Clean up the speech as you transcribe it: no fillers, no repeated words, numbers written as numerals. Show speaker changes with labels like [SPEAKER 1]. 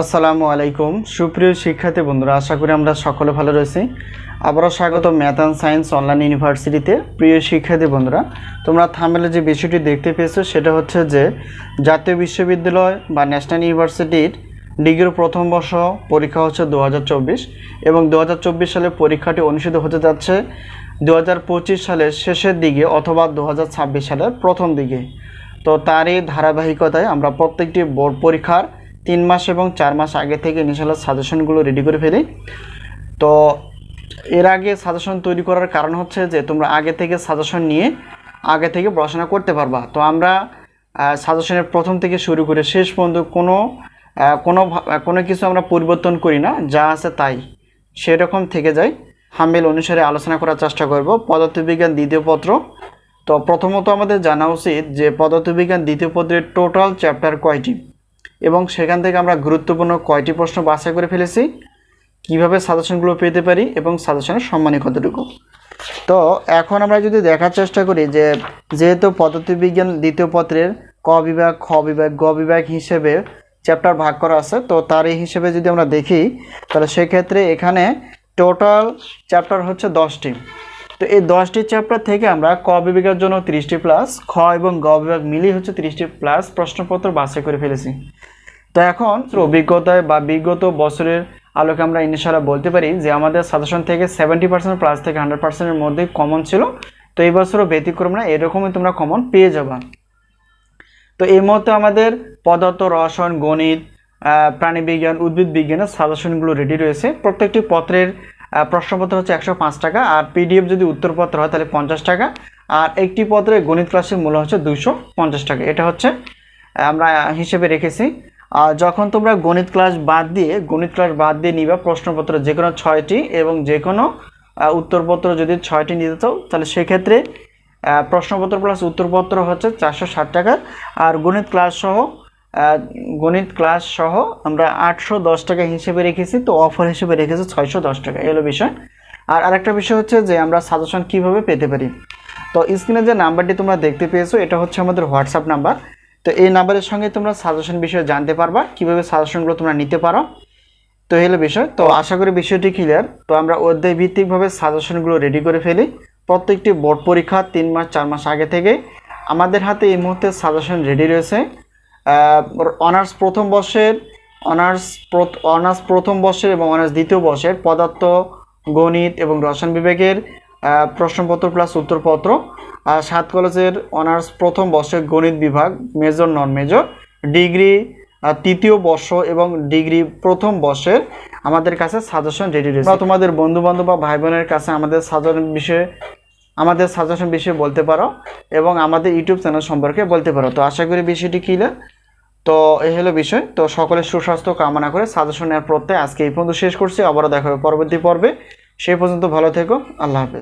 [SPEAKER 1] আসসালামু আলাইকুম সুপ্রিয় শিক্ষার্থী বন্ধুরা, আশা করি আমরা সকলে ভালো রয়েছি। আবারও স্বাগত ম্যাথ অ্যান্ড সায়েন্স অনলাইন ইউনিভার্সিটিতে। প্রিয় শিক্ষার্থী বন্ধুরা, তোমরা থাম্বনেলে যে বিষয়টি দেখতে পেয়েছো সেটা হচ্ছে যে জাতীয় বিশ্ববিদ্যালয় বা ন্যাশনাল ইউনিভার্সিটির ডিগ্রি প্রথম বর্ষ পরীক্ষা হচ্ছে 2024 এবং 2024 সালে পরীক্ষাটি অনুষ্ঠিত হতে যাচ্ছে 2025 সালের শেষের দিকে অথবা 2026 সালের প্রথম দিকে। তো তারই ধারাবাহিকতায় আমরা প্রত্যেকটি বোর্ড পরীক্ষার 3 মাস এবং 4 মাস আগে থেকে ইনশাআল্লাহ সাজেশনগুলো রেডি করে ফেলি। তো এর আগে সাজেশন তৈরি করার কারণ হচ্ছে যে তোমরা আগে থেকে সাজেশন নিয়ে আগে থেকে পড়াশোনা করতে পারবা। তো আমরা সাজেশনের প্রথম থেকে শুরু করে শেষ পর্যন্ত কোনো কিছু আমরা পরিবর্তন করি না, যা আছে তাই সেরকম থেকে যায়। হামেল অনুসারে আলোচনা করার চেষ্টা করব। পদার্থবিজ্ঞান দ্বিতীয় পত্র। তো প্রথমত আমাদের জানা উচিত যে পদার্থবিজ্ঞান দ্বিতীয় পত্রের টোটাল চ্যাপ্টার কয়টি এবং সেখান থেকে আমরা গুরুত্বপূর্ণ কয়টি প্রশ্ন বাছাই করে ফেলেছি, কিভাবে সাজেশনগুলো পেতে পারি এবং সাজেশনের সম্মানী কতটুকু। তো এখন আমরা যদি দেখার চেষ্টা করি যে যেহেতু পদার্থবিজ্ঞান দ্বিতীয় পত্রের ক বিভাগ, খ বিভাগ, গ বিভাগ হিসেবে চ্যাপ্টার ভাগ করা আছে, তো তার এই হিসেবে যদি আমরা দেখি তাহলে সেক্ষেত্রে এখানে টোটাল চ্যাপ্টার হচ্ছে 10টি। তো এই 10টি চ্যাপ্টার থেকে আমরা ক বিভাগের জন্য 30টি প্লাস, খ এবং গ বিভাগ মিলিয়ে হচ্ছে 30টি প্লাস প্রশ্নপত্র বাছাই করে ফেলেছি। তো এখন অভিজ্ঞতায় বা বিগত বছরের আলোকে আমরা ইনশাআল্লাহ বলতে পারি যে আমাদের সাজেশন থেকে 70% প্লাস থেকে 100%-এর মধ্যে কমন ছিল। তো এই বছরও ব্যতিক্রম না, এরকমই তোমরা কমন পেয়ে যাবা। তো এই মুহূর্তে আমাদের পদার্থ, রসায়ন, গণিত, প্রাণীবিজ্ঞান, উদ্ভিদ বিজ্ঞানের সাজেশনগুলো রেডি রয়েছে। প্রত্যেকটি পত্রের প্রশ্নপত্র হচ্ছে 105 টাকা, আর পিডিএফ যদি উত্তরপত্র হয় তাহলে 50 টাকা, আর একটি পত্রে গণিত ক্লাসের মূল্য হচ্ছে 250 টাকা। এটা হচ্ছে আমরা হিসেবে রেখেছি। আর যখন তোমরা গণিত ক্লাস বাদ দিয়ে নিবা প্রশ্নপত্র যে কোনো 6টি এবং যে কোনো উত্তরপত্র যদি 6টি নিতে চাও তাহলে সেক্ষেত্রে প্রশ্নপত্র প্লাস উত্তরপত্র হচ্ছে 460 টাকা, আর গণিত ক্লাস সহ আমরা 810 টাকা হিসেবে রেখেছি। তো অফার হিসেবে রেখেছি 610 টাকা, এলো বিষয়। আর আরেকটা বিষয় হচ্ছে যে আমরা সাজেশন কিভাবে পেতে পারি। তো স্ক্রিনে যে নাম্বারটি তোমরা দেখতে পেয়েছো এটা হচ্ছে আমাদের হোয়াটসঅ্যাপ নাম্বার। তো এই নাম্বারের সঙ্গে তোমরা সাজেশন বিষয়ে জানতে পারবা, কিভাবে সাজেশনগুলো তোমরা নিতে পারো। তো হলো বিষয়। তো আশা করি বিষয়টি ক্লিয়ার। তো আমরা অধ্যায় ভিত্তিকভাবে সাজেশনগুলো রেডি করে ফেলি প্রত্যেকটি বোর্ড পরীক্ষা 3 মাস 4 মাস আগে থেকে। আমাদের হাতে এই মুহূর্তে সাজেশন রেডি রয়েছে। অনার্স প্রথম বর্ষের এবং অনার্স দ্বিতীয় বর্ষের পদার্থ, গণিত এবং রসায়ন বিভাগের প্রশ্নপত্র প্লাস উত্তরপত্র, 7 কলেজের অনার্স প্রথম বর্ষের গণিত বিভাগ, মেজর নন মেজর, ডিগ্রি তৃতীয় বর্ষ এবং ডিগ্রি প্রথম বর্ষের আমাদের কাছে সাজেশন রেডি রয়েছে। তোমাদের বন্ধুবান্ধব বা ভাই বোনের কাছে আমাদের সাজেশন বিষয়ে বলতে পারো এবং আমাদের ইউটিউব চ্যানেল সম্পর্কে বলতে পারো। তো আশা করি বিষয়টি ক্লিয়ার। তো এই হলো বিষয়। তো সকলের সুস্বাস্থ্য কামনা করে সাজেশন নেওয়ার প্রত্যয় আজকে এই পর্যন্ত শেষ করছি। আবারও দেখা হবে পরবর্তী পর্বে। সেই পর্যন্ত ভালো থেকো। আল্লাহ হাফেজ।